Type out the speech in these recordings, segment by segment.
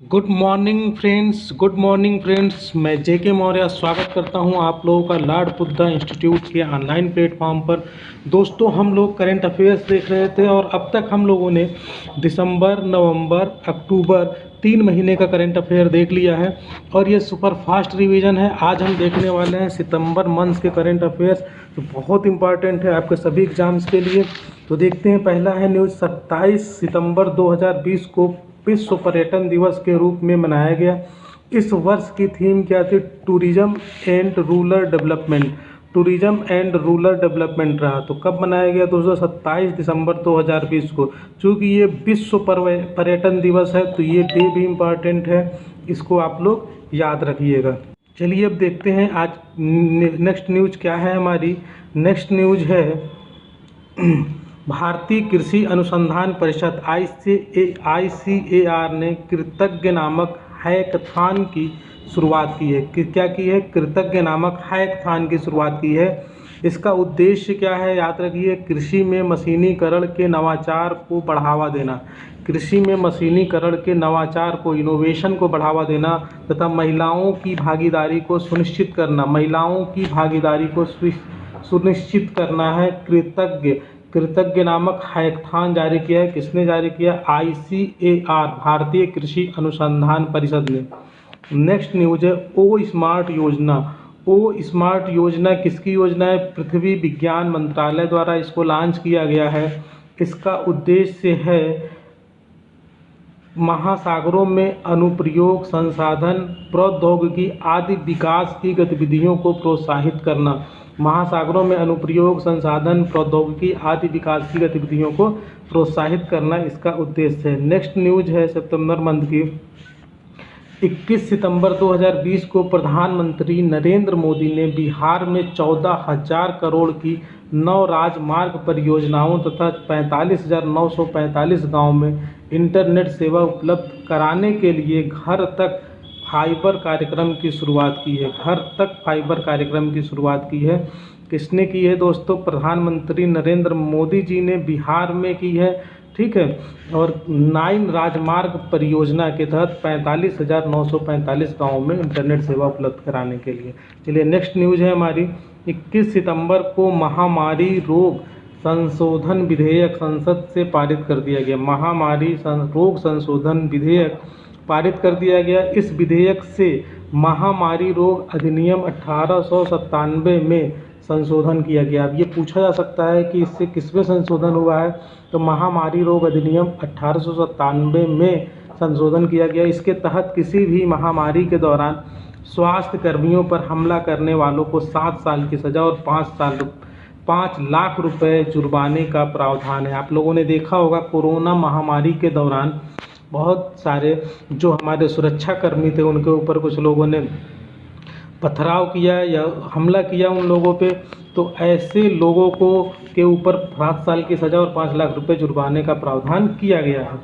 Good morning friends. मैं जेके मौर्य स्वागत करता हूं आप लोगों का लॉर्ड बुद्धा इंस्टीट्यूट के ऑनलाइन प्लेटफॉर्म पर। दोस्तों, हम लोग करंट अफेयर्स देख रहे थे और अब तक हम लोगों ने दिसंबर, नवंबर, अक्टूबर 3 महीने का करंट अफेयर देख लिया है और ये सुपर फास्ट रिवीजन है। आज हम देखने वाले हैं सितंबर मंथ के करंट अफेयर्स, जो बहुत इंपॉर्टेंट है आपके सभी एग्जाम्स के लिए। तो देखते हैं, पहला है न्यूज़। 27 सितंबर 2020 को विश्व पर्यटन दिवस के रूप में मनाया गया। इस वर्ष की थीम क्या थी? Tourism and rural development. Tourism and rural development रहा। तो कब मनाया गया दोस्तों? 27 दिसंबर 2020 को। चूँकि ये विश्व पर्यटन दिवस है तो ये डे भी इम्पॉर्टेंट है, इसको आप लोग याद रखिएगा। चलिए अब देखते हैं आज नेक्स्ट न्यूज़ क्या है हमारी। नेक्स्ट न्यूज़ है भारतीय कृषि अनुसंधान परिषद ICAR ने कृतज्ञ नामक हैकाथॉन की शुरुआत की है। क्या की है? कृतज्ञ नामक हैकाथॉन की शुरुआत की है। इसका उद्देश्य क्या है? याद रखिए, कृषि में मशीनीकरण के नवाचार को बढ़ावा देना। कृषि में मशीनीकरण के नवाचार को, इनोवेशन को बढ़ावा देना तथा महिलाओं की भागीदारी को सुनिश्चित करना। महिलाओं की भागीदारी को सुनिश्चित करना है। कृतज्ञ नामक हैकाथॉन जारी किया है। किसने जारी किया? ICAR, भारतीय कृषि अनुसंधान परिषद ने। नेक्स्ट न्यूज है ओ स्मार्ट योजना। ओ स्मार्ट योजना किसकी योजना है? पृथ्वी विज्ञान मंत्रालय द्वारा इसको लॉन्च किया गया है। इसका उद्देश्य है महासागरों में अनुप्रयोग, संसाधन, प्रौद्योगिकी आदि विकास की गतिविधियों को प्रोत्साहित करना। महासागरों में अनुप्रयोग, संसाधन, प्रौद्योगिकी आदि विकास की गतिविधियों को प्रोत्साहित करना इसका उद्देश्य है। नेक्स्ट न्यूज है सितंबर मंथ की। 21 सितंबर 2020 को प्रधानमंत्री नरेंद्र मोदी ने बिहार में 14,000 करोड़ की 9 राजमार्ग परियोजनाओं तथा 45,945 गाँव में इंटरनेट सेवा उपलब्ध कराने के लिए घर तक फाइबर कार्यक्रम की शुरुआत की है। घर तक फाइबर कार्यक्रम की शुरुआत की है। किसने की है दोस्तों? प्रधानमंत्री नरेंद्र मोदी जी ने बिहार में की है। ठीक है। और 9 राजमार्ग परियोजना के तहत 45,945 गाँव में इंटरनेट सेवा उपलब्ध कराने के लिए। चलिए नेक्स्ट न्यूज़ है हमारी। 21 सितंबर को महामारी रोग संशोधन विधेयक संसद से पारित कर दिया गया। महामारी रोग संशोधन विधेयक पारित कर दिया गया। इस विधेयक से महामारी रोग अधिनियम 1897 में संशोधन किया गया। अब ये पूछा जा सकता है कि इससे किसमें संशोधन हुआ है? तो महामारी रोग अधिनियम 1897 में संशोधन किया गया। इसके तहत किसी भी महामारी के दौरान स्वास्थ्य कर्मियों पर हमला करने वालों को 7 साल की सज़ा और 5 लाख रुपए जुर्माने का प्रावधान है। आप लोगों ने देखा होगा कोरोना महामारी के दौरान बहुत सारे जो हमारे सुरक्षा कर्मी थे उनके ऊपर कुछ लोगों ने पथराव किया या हमला किया उन लोगों पे। तो ऐसे लोगों को के ऊपर 7 साल की सज़ा और 5 लाख रुपए जुर्माने का प्रावधान किया गया है।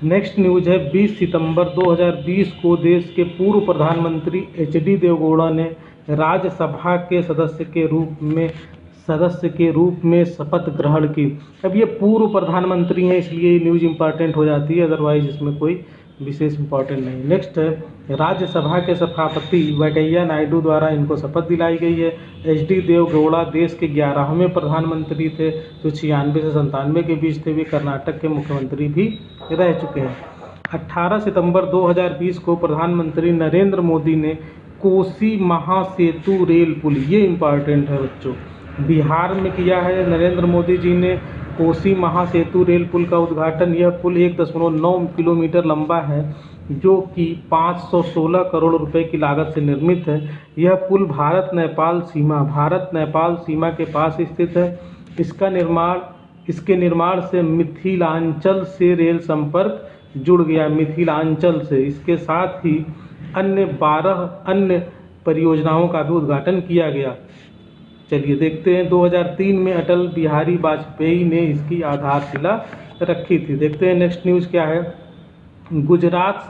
नेक्स्ट न्यूज़ है 20 सितंबर 2020 को देश के पूर्व प्रधानमंत्री HD देवगौड़ा ने राज्यसभा के सदस्य के रूप में शपथ ग्रहण की। अब ये पूर्व प्रधानमंत्री हैं इसलिए ये न्यूज़ इंपॉर्टेंट हो जाती है, अदरवाइज इसमें कोई विशेष इंपॉर्टेंट नहीं। नेक्स्ट है राज्यसभा के सभापति वेंकैया नायडू द्वारा इनको शपथ दिलाई गई है। HD देवगौड़ा देश के 11वें प्रधानमंत्री थे जो 96 से 97 के बीच थे। वे कर्नाटक के मुख्यमंत्री भी रह चुके हैं। 18 सितंबर 2020 को प्रधानमंत्री नरेंद्र मोदी ने कोसी महासेतु रेल पुल, ये इम्पॉर्टेंट है बच्चों, बिहार में किया है। नरेंद्र मोदी जी ने कोसी महासेतु रेल पुल का उद्घाटन। यह पुल 1.9 किलोमीटर लंबा है जो कि 516 करोड़ रुपए की लागत से निर्मित है। यह पुल भारत नेपाल सीमा के पास स्थित है। इसके निर्माण से मिथिलांचल से रेल संपर्क जुड़ गया, मिथिलांचल से। इसके साथ ही अन्य 12 अन्य परियोजनाओं का भी उद्घाटन किया गया। चलिए देखते हैं 2003 में अटल बिहारी वाजपेयी ने इसकी आधारशिला रखी थी। देखते हैं नेक्स्ट न्यूज़ क्या है। गुजरात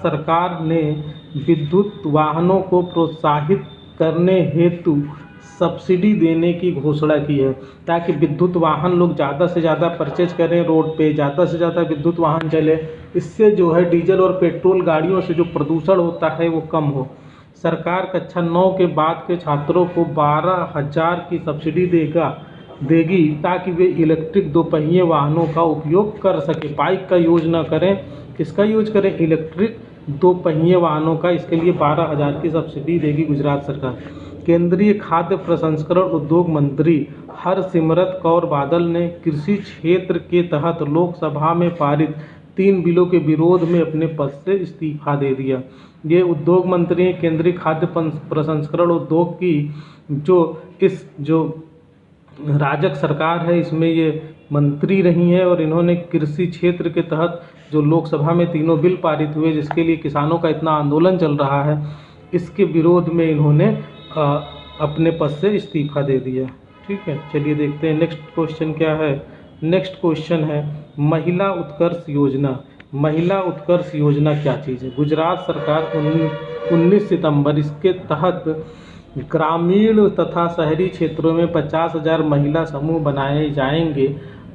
सरकार ने विद्युत वाहनों को प्रोत्साहित करने हेतु सब्सिडी देने की घोषणा की है, ताकि विद्युत वाहन लोग ज़्यादा से ज़्यादा परचेज करें, रोड पे ज़्यादा से ज़्यादा विद्युत वाहन चले। इससे जो है डीजल और पेट्रोल गाड़ियों से जो प्रदूषण होता है वो कम हो। सरकार कक्षा 9 के बाद के छात्रों को 12,000 की सब्सिडी देगी, ताकि वे इलेक्ट्रिक दोपहिए वाहनों का उपयोग कर सके। बाइक का यूज ना करें, किसका यूज करें? इलेक्ट्रिक दोपहिए वाहनों का। इसके लिए 12,000 की सब्सिडी देगी गुजरात सरकार। केंद्रीय खाद्य प्रसंस्करण उद्योग मंत्री हरसिमरत कौर बादल ने कृषि क्षेत्र के तहत लोकसभा में पारित 3 बिलों के विरोध में अपने पद से इस्तीफा दे दिया। ये उद्योग मंत्री केंद्रीय खाद्य प्रसंस्करण उद्योग की जो राजग सरकार है इसमें ये मंत्री रही हैं, और इन्होंने कृषि क्षेत्र के तहत जो लोकसभा में तीनों बिल पारित हुए, जिसके लिए किसानों का इतना आंदोलन चल रहा है, इसके विरोध में इन्होंने अपने पद से इस्तीफा दे दिया। ठीक है, चलिए देखते हैं नेक्स्ट क्वेश्चन क्या है। नेक्स्ट क्वेश्चन है महिला उत्कर्ष योजना। महिला उत्कर्ष योजना क्या चीज़ है? गुजरात सरकार 19 सितंबर इसके तहत ग्रामीण तथा शहरी क्षेत्रों में 50,000 महिला समूह बनाए जाएंगे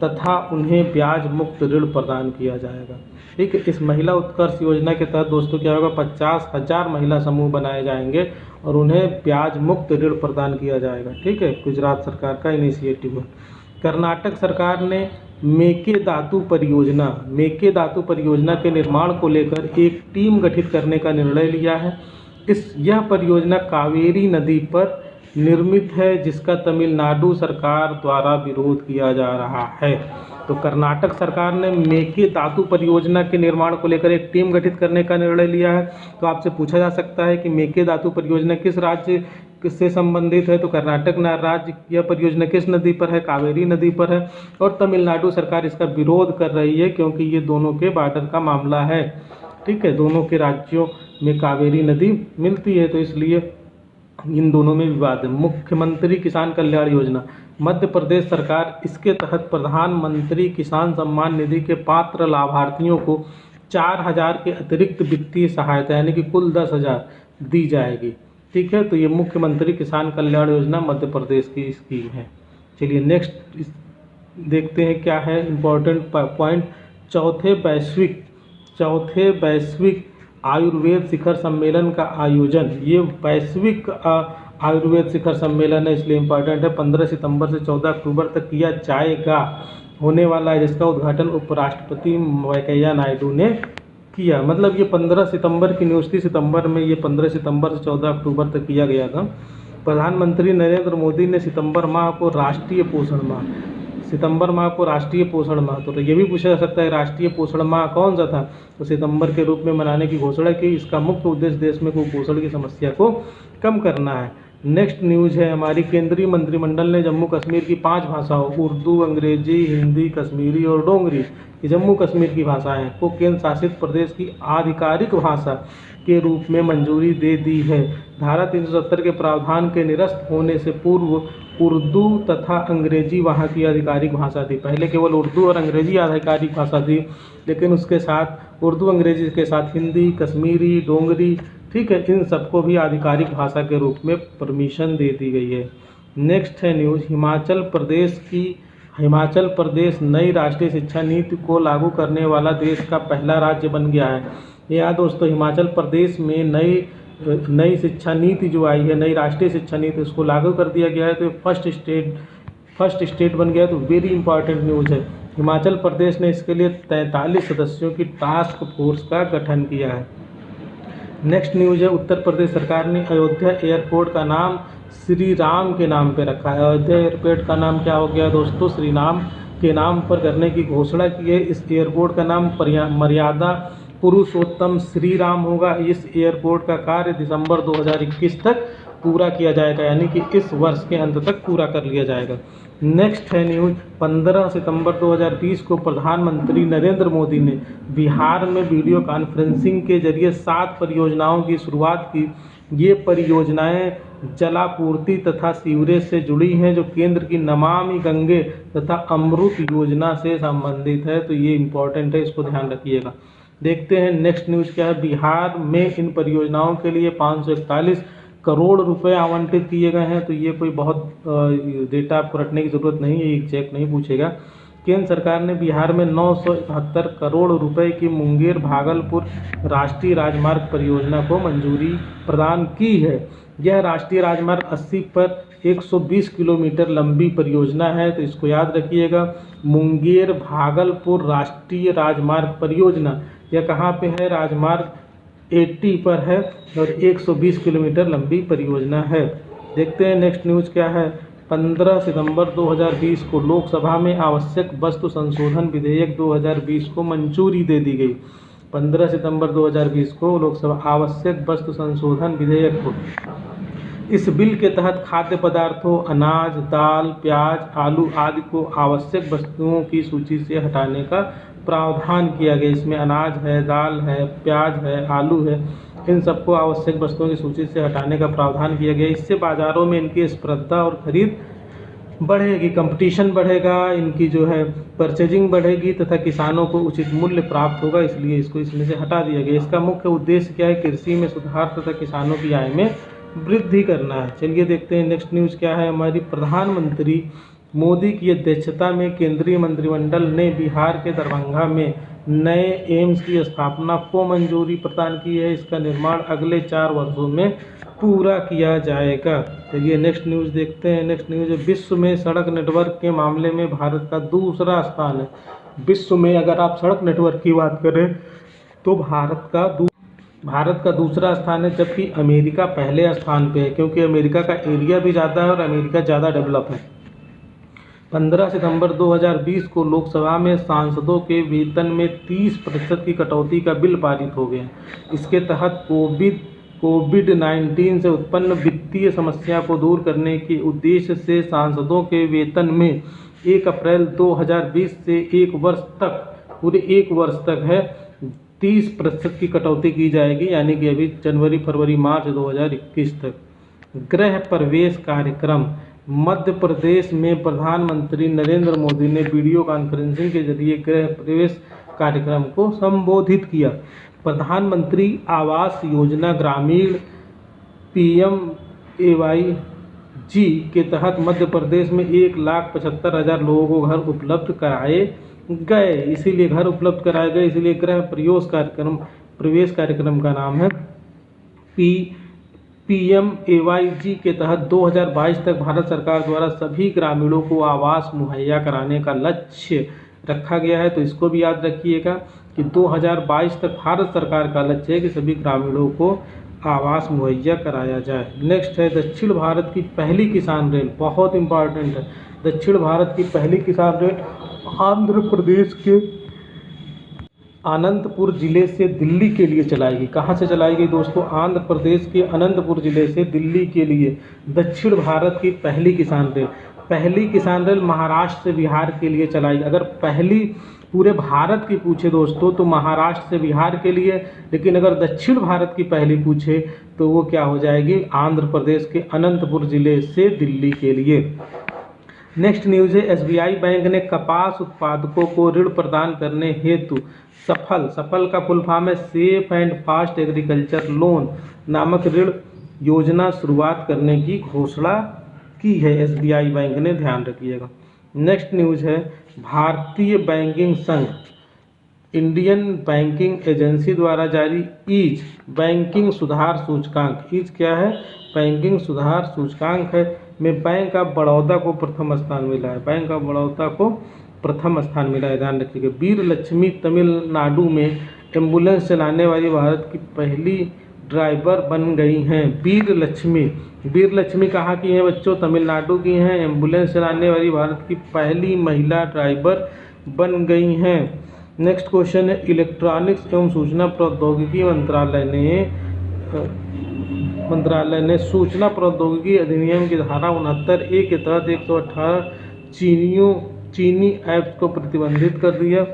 तथा उन्हें ब्याज मुक्त ऋण प्रदान किया जाएगा। ठीक है, इस महिला उत्कर्ष योजना के तहत दोस्तों क्या होगा? 50,000 महिला समूह बनाए जाएंगे और उन्हें ब्याज मुक्त ऋण प्रदान किया जाएगा। ठीक है, गुजरात सरकार का इनिशिएटिव है। कर्नाटक सरकार ने मेकेदातु परियोजना के निर्माण को लेकर एक टीम गठित करने का निर्णय लिया है। यह परियोजना कावेरी नदी पर निर्मित है, जिसका तमिलनाडु सरकार द्वारा विरोध किया जा रहा है। तो कर्नाटक सरकार ने मेकेदातु परियोजना के निर्माण को लेकर एक टीम गठित करने का निर्णय लिया है। तो आपसे पूछा जा सकता है कि मेकेदातु परियोजना किस राज्य से संबंधित है? तो कर्नाटक राज्य यह परियोजना किस नदी पर है? कावेरी नदी पर है। और तमिलनाडु सरकार इसका विरोध कर रही है, क्योंकि ये दोनों के बॉर्डर का मामला है। ठीक है, दोनों के राज्यों में कावेरी नदी मिलती है, तो इसलिए इन दोनों में विवाद है। मुख्यमंत्री किसान कल्याण योजना। मध्य प्रदेश सरकार इसके तहत प्रधानमंत्री किसान सम्मान निधि के पात्र लाभार्थियों को 4,000 के अतिरिक्त वित्तीय सहायता यानी कि कुल 10,000 दी जाएगी। ठीक है, तो ये मुख्यमंत्री किसान कल्याण योजना मध्य प्रदेश की स्कीम है। चलिए नेक्स्ट देखते हैं क्या है इम्पोर्टेंट पॉइंट। चौथे वैश्विक आयुर्वेद शिखर सम्मेलन का आयोजन। ये वैश्विक आयुर्वेद शिखर सम्मेलन है, इसलिए इम्पोर्टेंट है। 15 सितंबर से 14 अक्टूबर तक किया जाएगा, होने वाला है, जिसका उद्घाटन उपराष्ट्रपति वेंकैया नायडू ने किया। मतलब ये 15 सितंबर की न्यूज़ थी, सितंबर में ये 15 सितंबर से 14 अक्टूबर तक किया गया था। प्रधानमंत्री नरेंद्र मोदी ने सितंबर माह को राष्ट्रीय पोषण माह, तो ये भी पूछा जा सकता है राष्ट्रीय पोषण माह कौन सा था? तो सितंबर के रूप में मनाने की घोषणा की। इसका मुख्य उद्देश्य देश में कुपोषण की समस्या को कम करना है। नेक्स्ट न्यूज़ है हमारी, केंद्रीय मंत्रिमंडल ने जम्मू कश्मीर की 5 भाषाओं उर्दू, अंग्रेजी, हिंदी, कश्मीरी और डोगरी, ये जम्मू कश्मीर की भाषाएं को केंद्र शासित प्रदेश की आधिकारिक भाषा के रूप में मंजूरी दे दी है। धारा 370 के प्रावधान के निरस्त होने से पूर्व उर्दू तथा अंग्रेजी वहाँ की आधिकारिक भाषा थी। पहले केवल उर्दू और अंग्रेजी आधिकारिक भाषा थी, लेकिन उसके साथ उर्दू अंग्रेजी के साथ हिंदी, कश्मीरी, डोगरी, ठीक है, इन सबको भी आधिकारिक भाषा के रूप में परमिशन दे दी गई है। नेक्स्ट है न्यूज़, हिमाचल प्रदेश नई राष्ट्रीय शिक्षा नीति को लागू करने वाला देश का पहला राज्य बन गया है। यहाँ दोस्तों हिमाचल प्रदेश में नई शिक्षा नीति जो आई है, नई राष्ट्रीय शिक्षा नीति, उसको लागू कर दिया गया है। तो फर्स्ट स्टेट बन गया है, तो वेरी इंपॉर्टेंट न्यूज़ है। हिमाचल प्रदेश ने इसके लिए 43 सदस्यों की टास्क फोर्स का गठन किया है। नेक्स्ट न्यूज़ है, उत्तर प्रदेश सरकार ने अयोध्या एयरपोर्ट का नाम श्री राम के नाम पे रखा है। अयोध्या एयरपोर्ट का नाम क्या हो गया दोस्तों? श्री राम के नाम पर करने की घोषणा की है। इस एयरपोर्ट का नाम मर्यादा पुरुषोत्तम श्री राम होगा। इस एयरपोर्ट का कार्य दिसंबर 2021 तक पूरा किया जाएगा, यानी कि इस वर्ष के अंत तक पूरा कर लिया जाएगा। नेक्स्ट है न्यूज़, 15 सितंबर 2020 को प्रधानमंत्री नरेंद्र मोदी ने बिहार में वीडियो कॉन्फ्रेंसिंग के जरिए 7 परियोजनाओं की शुरुआत की। ये परियोजनाएं जलापूर्ति तथा सीवरेज से जुड़ी हैं, जो केंद्र की नमामि गंगे तथा अमृत योजना से संबंधित है। तो ये इम्पोर्टेंट है, इसको ध्यान रखिएगा। देखते हैं नेक्स्ट न्यूज़ क्या है। बिहार में इन परियोजनाओं के लिए 541 करोड़ रुपए आवंटित किए गए हैं। तो ये कोई बहुत डेटा आपको रटने की ज़रूरत नहीं है, एक चेक नहीं पूछेगा। केंद्र सरकार ने बिहार में 971 करोड़ रुपए की मुंगेर भागलपुर राष्ट्रीय राजमार्ग परियोजना को मंजूरी प्रदान की है। यह राष्ट्रीय राजमार्ग 80 पर 120 किलोमीटर लंबी परियोजना है, तो इसको याद रखिएगा। मुंगेर भागलपुर राष्ट्रीय राजमार्ग परियोजना यह कहाँ पे है? राजमार्ग 80 पर है और 120 किलोमीटर लंबी परियोजना है। देखते हैं नेक्स्ट न्यूज़ क्या है। 15 सितंबर 2020 को लोकसभा में आवश्यक वस्तु संशोधन विधेयक 2020 को मंजूरी दे दी गई। 15 सितंबर 2020 को लोकसभा आवश्यक वस्तु संशोधन विधेयक को, इस बिल के तहत खाद्य पदार्थों, अनाज, दाल, प्याज, आलू आदि को आवश्यक वस्तुओं की सूची से हटाने का प्रावधान किया गया। इसमें अनाज है, दाल है, प्याज है, आलू है, इन सबको आवश्यक वस्तुओं की सूची से हटाने का प्रावधान किया गया। इससे बाज़ारों में इनकी स्पर्धा और खरीद बढ़ेगी, कंपटीशन बढ़ेगा, इनकी जो है परचेजिंग बढ़ेगी तथा किसानों को उचित मूल्य प्राप्त होगा, इसलिए इसको इसमें से हटा दिया गया। इसका मुख्य उद्देश्य क्या है? कृषि में सुधार तथा किसानों की आय में वृद्धि करना है। चलिए देखते हैं नेक्स्ट न्यूज़ क्या है हमारी। प्रधानमंत्री मोदी की अध्यक्षता में केंद्रीय मंत्रिमंडल ने बिहार के दरभंगा में नए एम्स की स्थापना को मंजूरी प्रदान की है। इसका निर्माण अगले 4 वर्षों में पूरा किया जाएगा। चलिए नेक्स्ट न्यूज़ देखते हैं। नेक्स्ट न्यूज़ है, विश्व में सड़क नेटवर्क के मामले में भारत का दूसरा स्थान है। विश्व में अगर आप सड़क नेटवर्क की बात करें तो भारत का दूसरा स्थान है, जबकि अमेरिका पहले स्थान पे है, क्योंकि अमेरिका का एरिया भी ज़्यादा है और अमेरिका ज़्यादा डेवलप है। 15 सितंबर 2020 को लोकसभा में सांसदों के वेतन में 30% की कटौती का बिल पारित हो गया। इसके तहत कोविड-19 से उत्पन्न वित्तीय समस्या को दूर करने के उद्देश्य से सांसदों के वेतन में 1 अप्रैल 2020 से 1 वर्ष तक, पूरे 1 वर्ष तक है, 30% की कटौती की जाएगी, यानी कि अभी जनवरी, फरवरी, मार्च 2021 तक। गृह प्रवेश कार्यक्रम, मध्य प्रदेश में प्रधानमंत्री नरेंद्र मोदी ने वीडियो कॉन्फ्रेंसिंग के जरिए गृह प्रवेश कार्यक्रम को संबोधित किया। प्रधानमंत्री आवास योजना ग्रामीण PMAY-G के तहत मध्य प्रदेश में 1,75,000 लोगों को घर उपलब्ध कराए गए, इसीलिए घर उपलब्ध कराए गए, इसीलिए गृह प्रवेश कार्यक्रम का नाम है PMAY-G के तहत 2022 तक भारत सरकार द्वारा सभी ग्रामीणों को आवास मुहैया कराने का लक्ष्य रखा गया है। तो इसको भी याद रखिएगा कि 2022 तक भारत सरकार का लक्ष्य है कि सभी ग्रामीणों को आवास मुहैया कराया जाए। नेक्स्ट है दक्षिण भारत की पहली किसान रेल, बहुत इंपॉर्टेंट है। दक्षिण भारत की पहली किसान रेल आंध्र प्रदेश के अनंतपुर जिले से दिल्ली के लिए चलाएगी। कहाँ से चलाएगी दोस्तों? आंध्र प्रदेश के अनंतपुर जिले से दिल्ली के लिए दक्षिण भारत की पहली किसान रेल। पहली किसान रेल महाराष्ट्र से बिहार के लिए चलाएगी। अगर पहली पूरे भारत की पूछे दोस्तों तो महाराष्ट्र से बिहार के लिए, लेकिन अगर दक्षिण भारत की पहली पूछे तो वो क्या हो जाएगी? आंध्र प्रदेश के अनंतपुर जिले से दिल्ली के लिए। नेक्स्ट न्यूज़ है, SBI बैंक ने कपास उत्पादकों को ऋण प्रदान करने हेतु सफल का फुल फॉर्म है safe and fast agriculture loan नामक ऋण योजना शुरुआत करने की घोषणा की है। SBI बैंक ने, ध्यान रखिएगा। नेक्स्ट न्यूज़ है, भारतीय बैंकिंग संघ इंडियन बैंकिंग एजेंसी द्वारा जारी ईज बैंकिंग सुधार सूचकांक, ईज क्या है? बैंकिंग सुधार सूचकांक है, में बैंक ऑफ बड़ौदा को प्रथम स्थान मिला है। बैंक ऑफ बड़ौदा को प्रथम स्थान मिला है, ध्यान रखिएगा। वीर लक्ष्मी तमिलनाडु में एम्बुलेंस चलाने वाली भारत की पहली ड्राइवर बन गई हैं। वीर लक्ष्मी कहाँ की हैं बच्चों? तमिलनाडु की हैं। एम्बुलेंस चलाने वाली भारत की पहली महिला ड्राइवर बन गई हैं। नेक्स्ट क्वेश्चन है, इलेक्ट्रॉनिक्स एवं सूचना प्रौद्योगिकी मंत्रालय ने सूचना प्रौद्योगिकी अधिनियम की धारा 69A के तहत 118 चीनी ऐप्स को प्रतिबंधित कर दिया।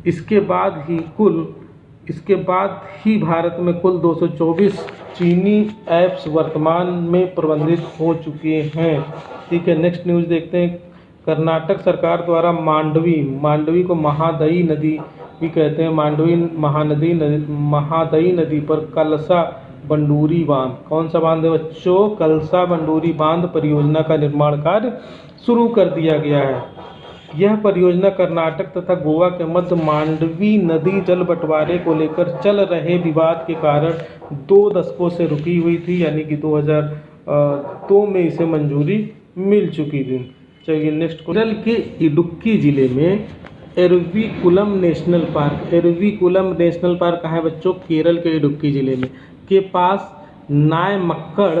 इसके बाद ही भारत में कुल 224 चीनी ऐप्स वर्तमान में प्रतिबंधित हो चुके हैं। ठीक है, नेक्स्ट न्यूज़ देखते हैं। कर्नाटक सरकार द्वारा मांडवी को महादई नदी भी कहते हैं, महादई नदी पर कलसा बंडूरी बांध। कौन सा बांध है बच्चों? कलसा बंडूरी बांध परियोजना का निर्माण कार्य शुरू कर दिया गया है। यह परियोजना कर्नाटक तथा गोवा के मध्य मांडवी नदी जल बंटवारे को लेकर चल रहे विवाद के कारण 2 दशकों से रुकी हुई थी, यानी कि 2002 में इसे मंजूरी मिल चुकी थी। चलिए नेक्स्ट, केरल के इडुक्की जिले में Eravikulam national park. Eravikulam national park कहाँ है बच्चों? केरल के इडुक्की जिले में के पास नायमक्कड़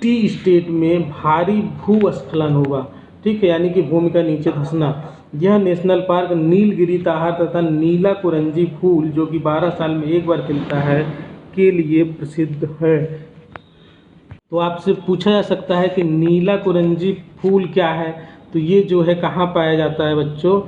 टी स्टेट में भारी भूस्खलन हुआ। ठीक है, यानी कि भूमि का नीचे धंसना। यह नेशनल पार्क नीलगिरी ताहार तथा नीला कुरंजी फूल, जो कि 12 साल में एक बार खिलता है, के लिए प्रसिद्ध है। तो आपसे पूछा जा सकता है कि नीला कुरंजी फूल क्या है? तो ये जो है कहाँ पाया जाता है बच्चों?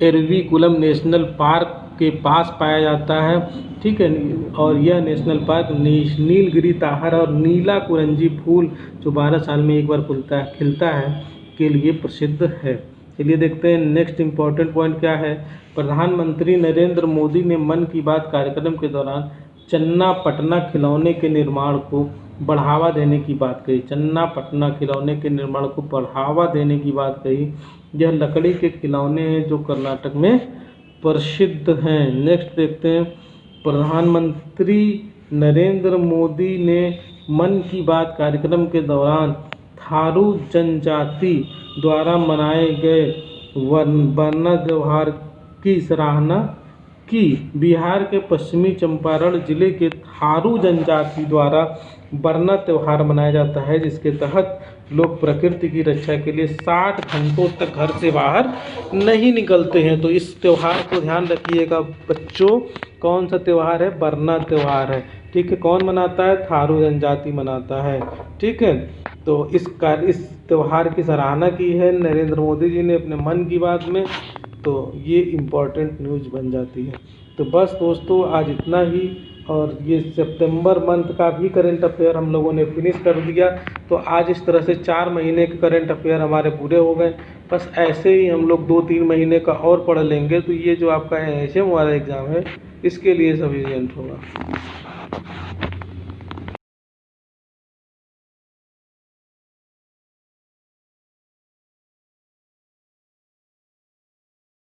एरवीकुलम नेशनल पार्क के पास पाया जाता है। ठीक है, और यह नेशनल पार्क नीलगिरी ताहर और नीला कुरंजी फूल, जो 12 साल में एक बार खिलता है, के लिए प्रसिद्ध है। चलिए देखते हैं नेक्स्ट इम्पॉर्टेंट पॉइंट क्या है। प्रधानमंत्री नरेंद्र मोदी ने मन की बात कार्यक्रम के दौरान चन्ना पटना खिलौने के निर्माण को बढ़ावा देने की बात कही। चन्ना पटना खिलौने के निर्माण को बढ़ावा देने की बात कही। यह लकड़ी के खिलौने हैं जो कर्नाटक में प्रसिद्ध हैं। नेक्स्ट देखते हैं, प्रधानमंत्री नरेंद्र मोदी ने मन की बात कार्यक्रम के दौरान थारू जनजाति द्वारा मनाए गए बरना त्योहार की सराहना की। बिहार के पश्चिमी चंपारण जिले के थारू जनजाति द्वारा बरना त्योहार मनाया जाता है, जिसके तहत लोग प्रकृति की रक्षा के लिए 60 घंटों तक घर से बाहर नहीं निकलते हैं। तो इस त्यौहार को ध्यान रखिएगा बच्चों। कौन सा त्यौहार है? बरना त्यौहार है। ठीक है, कौन मनाता है? थारू जनजाति मनाता है। ठीक है, तो इस त्यौहार की सराहना की है नरेंद्र मोदी जी ने अपने मन की बात में। तो ये इम्पॉर्टेंट न्यूज़ बन जाती है। तो बस दोस्तों आज इतना ही, और ये सितंबर मंथ का भी करंट अफेयर हम लोगों ने फिनिश कर दिया। तो आज इस तरह से 4 महीने के करंट अफेयर हमारे पूरे हो गए। बस ऐसे ही हम लोग 2-3 महीने का और पढ़ लेंगे, तो ये जो आपका एचएम वाला एग्ज़ाम है, इसके लिए सफिशिएंट होगा।